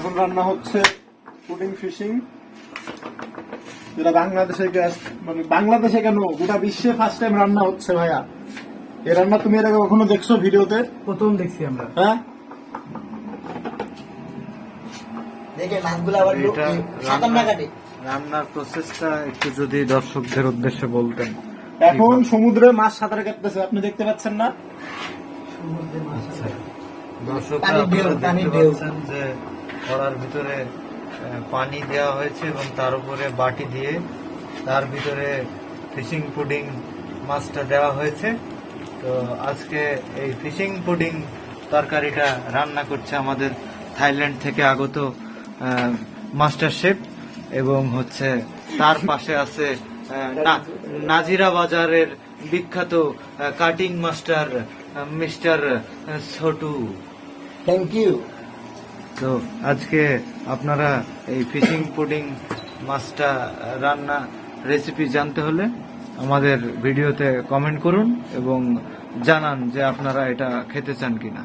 এখন রান্না হচ্ছে পুডিং ফিশিং, যেটা বাংলাদেশে মানে বাংলাদেশে কেন গোটা বিশ্বে ফার্স্ট টাইম রান্না হচ্ছে ভাইয়া। এই রান্না তুমি এর আগে কখনো দেখছো ভিডিওতে? প্রথম দেখছি আমরা। হ্যাঁ, দেখে মাছগুলো আবার সাতাম না কাটে। রান্নার প্রসেসটা একটু যদি দর্শকদের উদ্দেশ্যে বলতেন। এখন সমুদ্রে মাছ সাঁতার কাটতেছে, আপনি দেখতে পাচ্ছেন না? আচ্ছা, দর্শকরা পানির ঢেউ, আপনারা দেখতে পানির ঢেউ। পাচ্ছেন যে কড়ার ভিতরে পানি দেওয়া হয়েছে এবং তার উপরে বাটি দিয়ে তার ভিতরে ফিশিং পুডিং মাছটা দেওয়া হয়েছে। তো আজকে এই ফিশিং পুডিং তরকারিটা রান্না করছে আমাদের থাইল্যান্ড থেকে আগত মাস্টার শেফ, এবং হচ্ছে তার পাশে আছে নাজিরা বাজারের বিখ্যাত cutting master mister Chhotu. Thank you. তো আজকে আপনারা এই ফিশিং পুডিং মাছটা রান্না রেসিপি জানতে হলে আমাদের ভিডিওতে কমেন্ট করুন এবং জানান যে আপনারা এটা খেতে চান কিনা।